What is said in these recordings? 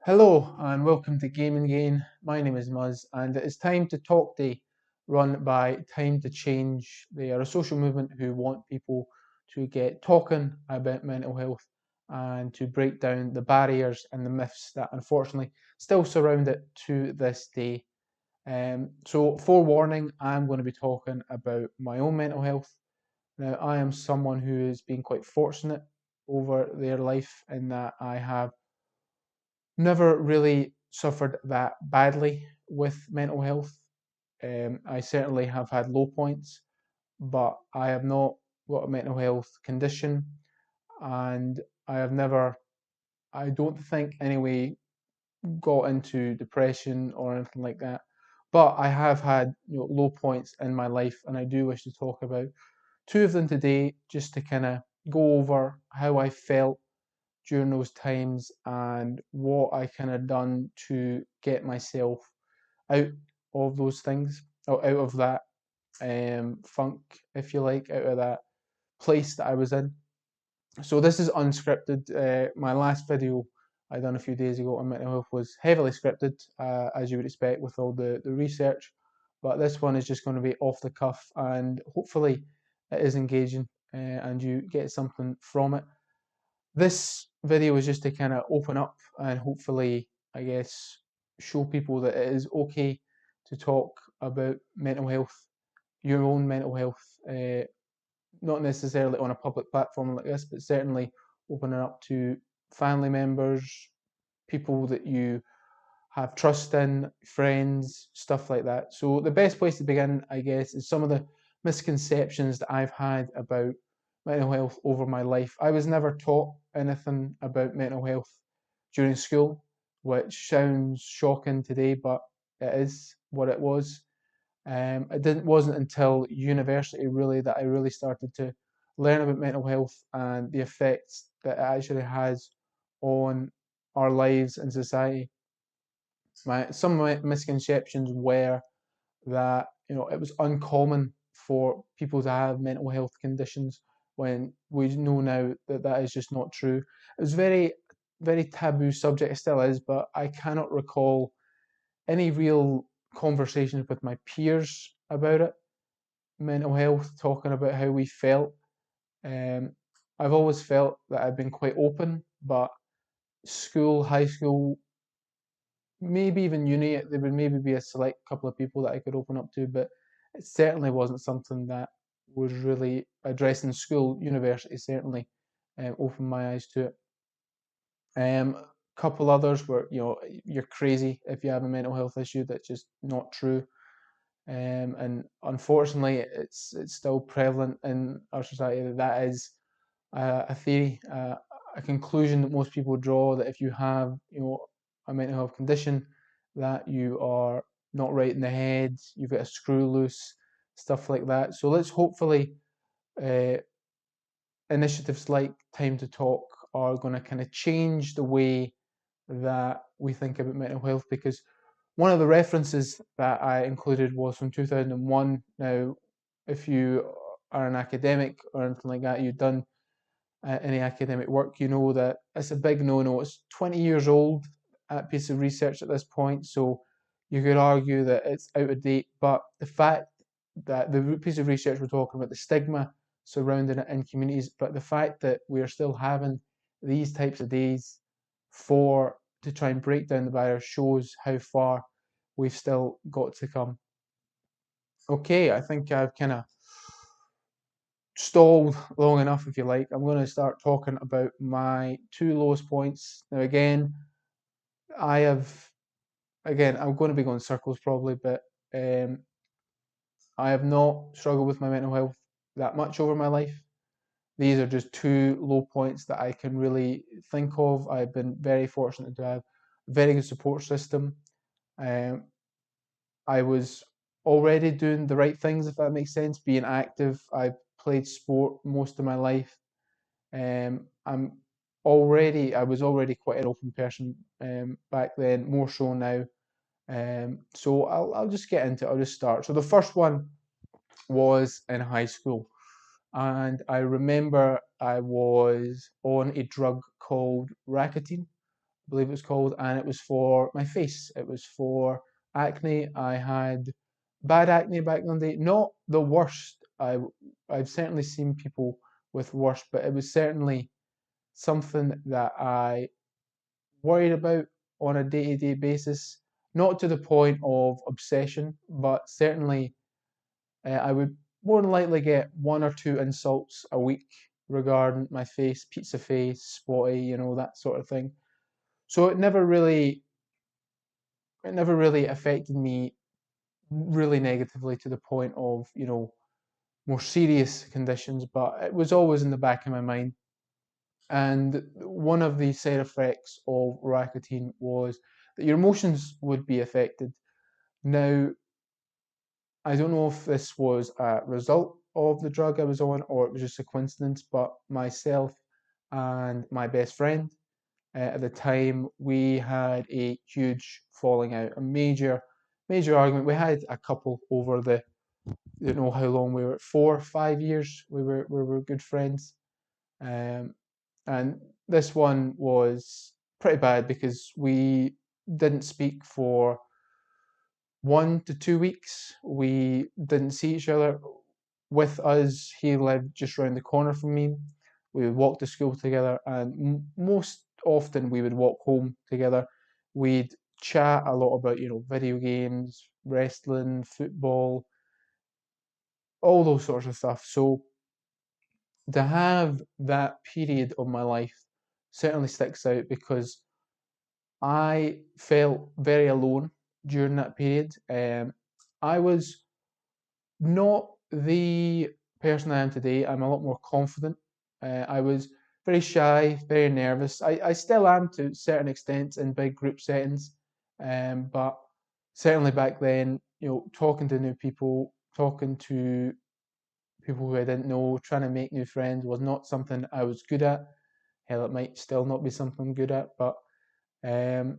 Hello and welcome to Game and Gain. My name is Muzz and it is Time to Talk Day run by Time to Change. They are a social movement who want people to get talking about mental health and to break down the barriers and the myths that unfortunately still surround it to this day. So, forewarning, I'm going to be talking about my own mental health. Now, I am someone who has been quite fortunate over their life in that I have never really suffered that badly with mental health. I certainly have had low points, but I have not got a mental health condition, and I have never, I don't think anyway, got into depression or anything like that. But I have had low points in my life, and I do wish to talk about two of them today, just to kind of go over how I felt during those times and what I kind of done to get myself out of those things, or out of that funk, if you like, out of that place that I was in. So this is unscripted. My last video I done a few days ago on mental health was heavily scripted, as you would expect with all the research. But this one is just going to be off the cuff, and hopefully it is engaging and you get something from it. This video is just to kind of open up and hopefully, I guess, show people that it is okay to talk about mental health, your own mental health, not necessarily on a public platform like this, but certainly opening up to family members, people that you have trust in, friends, stuff like that. So the best place to begin, I guess, is some of the misconceptions that I've had about mental health over my life. I was never taught anything about mental health during school, which sounds shocking today, but it is what it was. Wasn't until university really that I really started to learn about mental health and the effects that it actually has on our lives and society. Some of my misconceptions were that it was uncommon for people to have mental health conditions when we know now that that is just not true. It was very taboo subject, it still is, but I cannot recall any real conversations with my peers about it. Mental health, talking about how we felt. Um, I've always felt that I've been quite open, but school, high school, maybe even uni, there would maybe be a select couple of people that I could open up to, but it certainly wasn't something that was really addressed in school. University certainly opened my eyes to it. A couple others were, you're crazy if you have a mental health issue. That's just not true. And unfortunately, it's still prevalent in our society that that is a theory, a conclusion that most people draw, that if you have, a mental health condition, that you are not right in the head, you've got a screw loose, stuff like that. So let's hopefully uh, initiatives like Time to Talk are going to kind of change the way that we think about mental health, because one of the references that I included was from 2001. Now, if you are an academic or anything like that, you've done any academic work, you know that it's a big no-no. It's 20 years old, that piece of research at this point, so you could argue that it's out of date, but the fact that the piece of research we're talking about, the stigma surrounding it in communities, but the fact that we are still having these types of days for to try and break down the barrier shows how far we've still got to come. Okay, I think I've kind of stalled long enough, if you like. I'm going to start talking about my two lowest points. Now, I have, I'm going to be going circles probably, but um, I have not struggled with my mental health that much over my life. These are just two low points that I can really think of. I've been very fortunate to have a very good support system. Um, I was already doing the right things, if that makes sense, being active. I played sport most of my life. I was already quite an open person back then, more so now. So I'll just get into it. I'll just start. So the first one was in high school, and I remember I was on a drug called Racketein, believe it was called, and it was for my face. It was for acne. I had bad acne back in the day, not the worst. I've certainly seen people with worse, but it was certainly something that I worried about on a day-to-day basis. Not to the point of obsession, but certainly I would more than likely get one or two insults a week regarding my face, pizza face, spotty, that sort of thing. So it never really affected me really negatively to the point of, more serious conditions, but it was always in the back of my mind. And one of the side effects of Roaccutane was that your emotions would be affected. Now, I don't know if this was a result of the drug I was on or it was just a coincidence, but myself and my best friend at the time, we had a huge falling out, a major, major argument. We had a couple over the, I don't know how long we were, 4 or 5 years. We were good friends, um, and this one was pretty bad because we didn't speak for 1 to 2 weeks. We didn't see each other. With us, he lived just around the corner from me. We would walk to school together, and most often we would walk home together. We'd chat a lot about, video games, wrestling, football, all those sorts of stuff. So to have that period of my life certainly sticks out because I felt very alone during that period. I was not the person I am today. I'm a lot more confident. I was very shy, very nervous. I still am to certain extents in big group settings, but certainly back then, talking to new people, talking to people who I didn't know, trying to make new friends was not something I was good at. Hell, it might still not be something I'm good at, but um,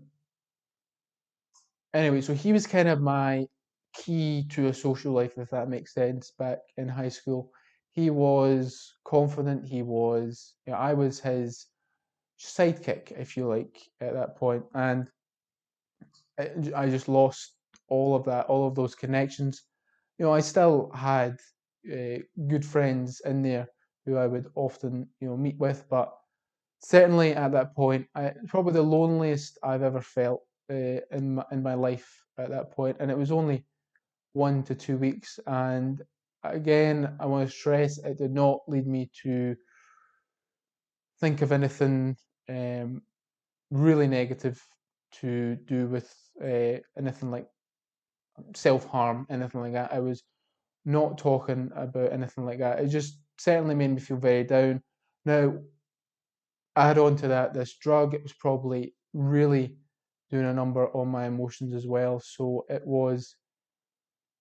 anyway, so he was kind of my key to a social life, if that makes sense, back in high school. He was confident, I was his sidekick, if you like, at that point, and I just lost all of that, all of those connections. I still had good friends in there who I would often, meet with, but certainly at that point, probably the loneliest I've ever felt in my life at that point, and it was only 1 to 2 weeks. And again, I want to stress it did not lead me to think of anything um, really negative to do with anything like self harm, anything like that. I was not talking about anything like that. It just certainly made me feel very down. Now, add on to that, this drug, it was probably really doing a number on my emotions as well. So it was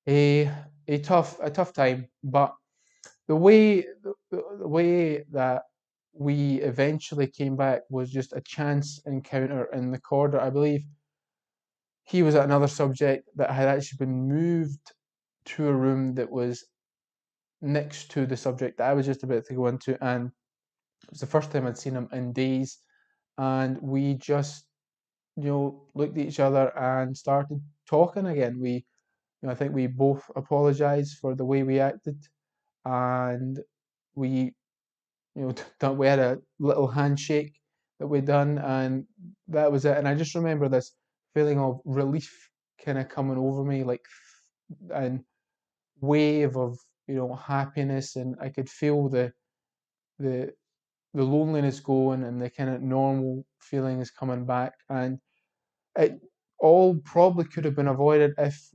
a a tough time. But the way that we eventually came back was just a chance encounter in the corridor. I believe he was at another subject that had actually been moved to a room that was next to the subject that I was just about to go into, and it was the first time I'd seen him in days, and we just looked at each other and started talking again. I think we both apologized for the way we acted, and we, we had a little handshake that we done, and that was it. And I just remember this feeling of relief kind of coming over me, like, and wave of, happiness, and I could feel the the loneliness going and the kind of normal feelings coming back, and it all probably could have been avoided if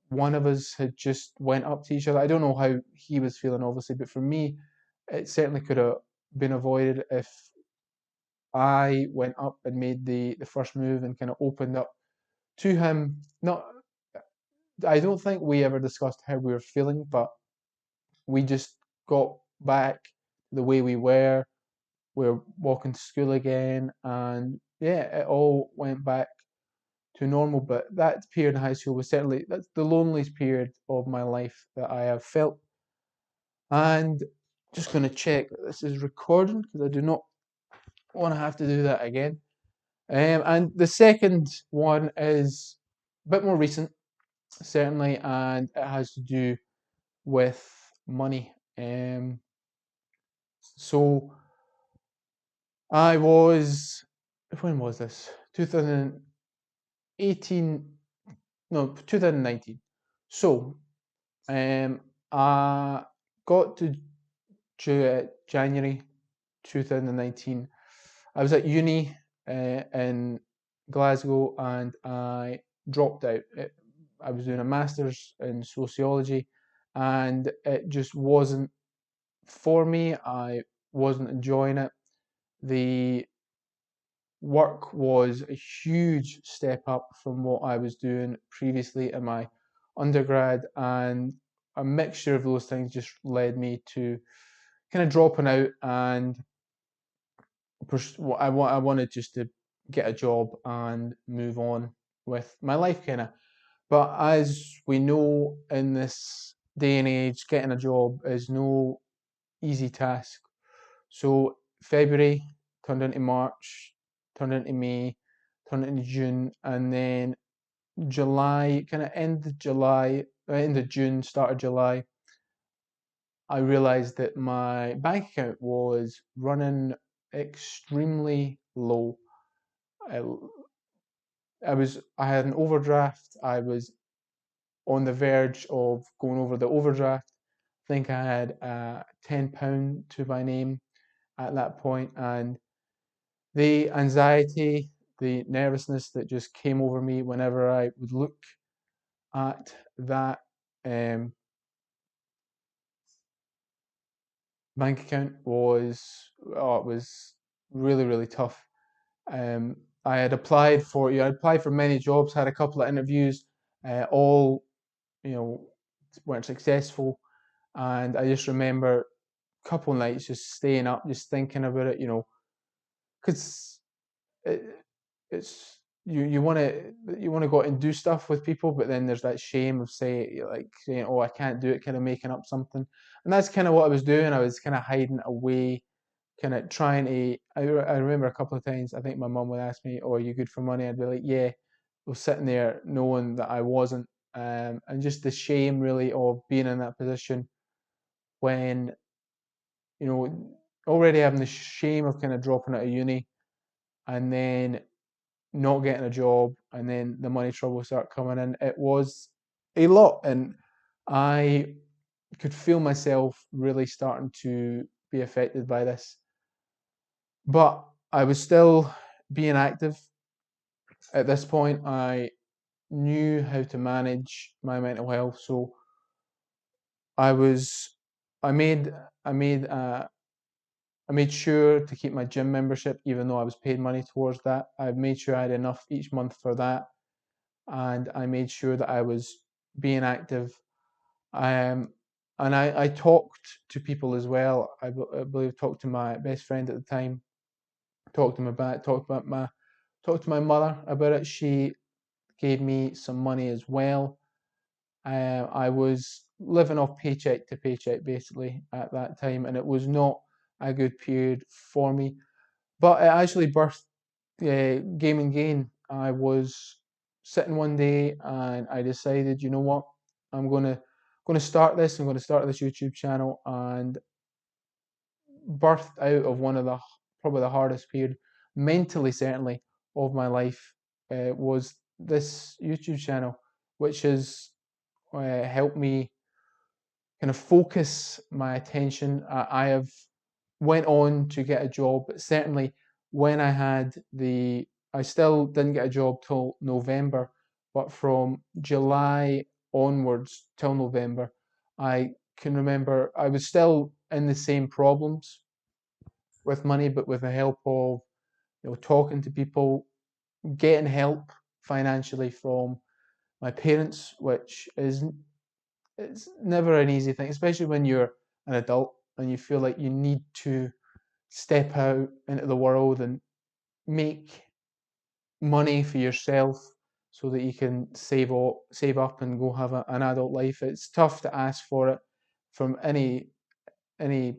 one of us had just went up to each other. I don't know how he was feeling, obviously, but for me, it certainly could have been avoided if I went up and made the first move and kind of opened up to him. Not, I don't think we ever discussed how we were feeling, but we just got back the way we were. We were walking to school again, and yeah, it all went back to normal. But that period in high school was certainly that's the loneliest period of my life that I have felt. And just going to check that this is recording because I do not want to have to do that again. And the second one is a bit more recent, certainly, and it has to do with money. So I was, when was this? 2018, no, 2019. So I got to January 2019. I was at uni in Glasgow and I dropped out. I was doing a master's in sociology and it just wasn't for me. I wasn't enjoying it. The work was a huge step up from what I was doing previously in my undergrad, and a mixture of those things just led me to kind of dropping out and I wanted just to get a job and move on with my life, kind of. But as we know in this day and age, getting a job is no easy task. So February turned into March, turned into May, turned into June, and then July, kind of end of June, start of July, I realized that my bank account was running extremely low. I, I had an overdraft. I was on the verge of going over the overdraft. I think I had £10 to my name at that point, and the anxiety, the nervousness that just came over me whenever I would look at that um, bank account it was really, really tough. Um, I had applied for, I applied for many jobs, had a couple of interviews, all, you know, weren't successful. And I just remember a couple of nights just staying up, just thinking about it, because it, it's you want to go out and do stuff with people, but then there's that shame of saying, oh, I can't do it, kind of making up something, and that's kind of what I was doing. I was kind of hiding away, kind of trying to. I remember a couple of times. I think my mum would ask me, "Oh, are you good for money?" I'd be like, "Yeah." I was sitting there knowing that I wasn't, and just the shame really of being in that position when you know already having the shame of kind of dropping out of uni and then not getting a job and then the money trouble start coming in. It was a lot, and I could feel myself really starting to be affected by this. But I was still being active. At this point, I knew how to manage my mental health, so I was, I made, I made, I made sure to keep my gym membership, even though I was paid money towards that. I made sure I had enough each month for that, and I made sure that I was being active. Um, and I talked to people as well. I believe talked to my best friend at the time, talked to my back, talked to my mother about it. She gave me some money as well. I was living off paycheck to paycheck basically at that time, and it was not a good period for me. But it actually birthed Game and Gain. I was sitting one day and I decided, you know what, I'm gonna start this. I'm gonna start this YouTube channel, and birthed out of one of the probably the hardest period mentally certainly of my life was this YouTube channel, which has helped me kind of focus my attention. I have went on to get a job, but certainly when I still didn't get a job till November, but from July onwards till November, I can remember I was still in the same problems with money, but with the help of talking to people, getting help financially from my parents, which is it's never an easy thing, especially when you're an adult and you feel like you need to step out into the world and make money for yourself so that you can save up and go have an adult life. It's tough to ask for it from any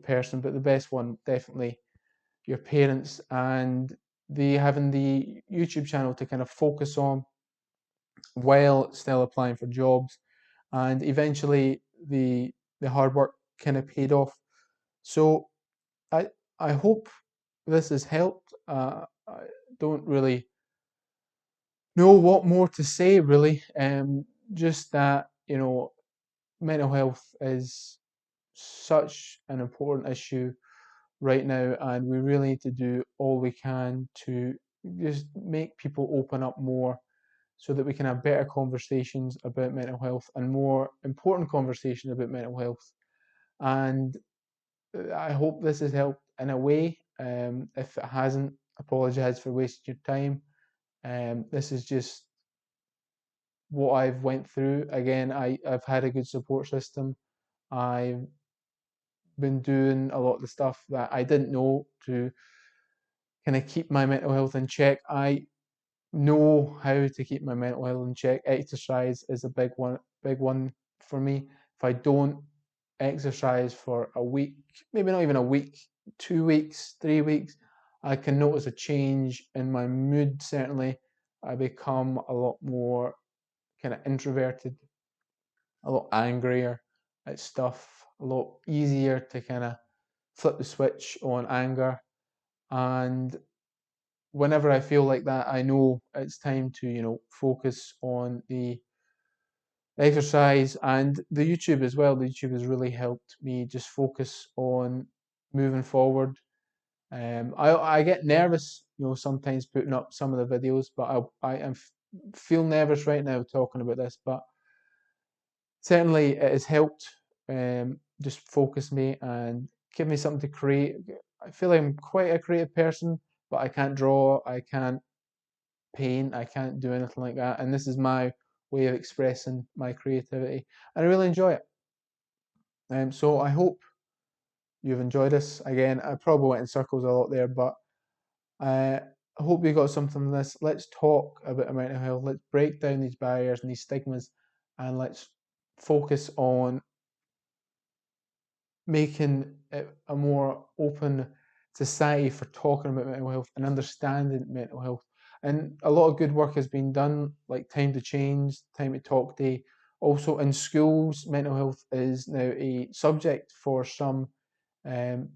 person, but the best one definitely your parents. And the having the YouTube channel to kind of focus on while still applying for jobs, and eventually the hard work kind of paid off. So I I hope this has helped. I don't really know what more to say really. Just that, mental health is such an important issue right now, and we really need to do all we can to just make people open up more so that we can have better conversations about mental health and more important conversations about mental health. And I hope this has helped in a way. If it hasn't, apologize for wasting your time. This is just what I've went through. Again, I've had a good support system. I've been doing a lot of the stuff that I didn't know to kind of keep my mental health in check. I know how to keep my mental health in check. Exercise is a big one for me. If I don't exercise for a week, maybe not even a week, 2 weeks, 3 weeks, I can notice a change in my mood. Certainly, I become a lot more kind of introverted, a lot angrier at stuff, a lot easier to kind of flip the switch on anger. And whenever I feel like that, I know it's time to, focus on the exercise and the YouTube as well. The YouTube has really helped me just focus on moving forward. I get nervous, sometimes putting up some of the videos, but feel nervous right now talking about this. But certainly it has helped just focus me and give me something to create. I feel like I'm quite a creative person, but I can't draw, I can't paint, I can't do anything like that. And this is my way of expressing my creativity. And I really enjoy it. So I hope you've enjoyed this. Again, I probably went in circles a lot there, but I hope you got something from this. Let's talk about mental health. Let's break down these barriers and these stigmas, and let's focus on making it a more open society for talking about mental health and understanding mental health. And a lot of good work has been done, like Time to Change, Time to Talk Day. Also in schools, mental health is now a subject for some um,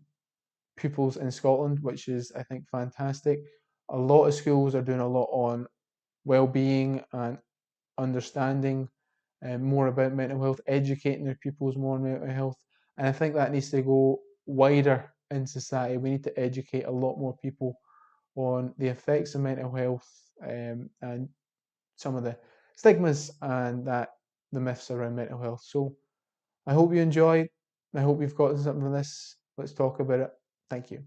pupils in Scotland, which is, I think, fantastic. A lot of schools are doing a lot on well-being and understanding more about mental health, educating their pupils more on mental health. And I think that needs to go wider in society. We need to educate a lot more people on the effects of mental health and some of the stigmas and that the myths around mental health. So I hope you enjoyed. I hope you've gotten something from this. Let's talk about it. Thank you.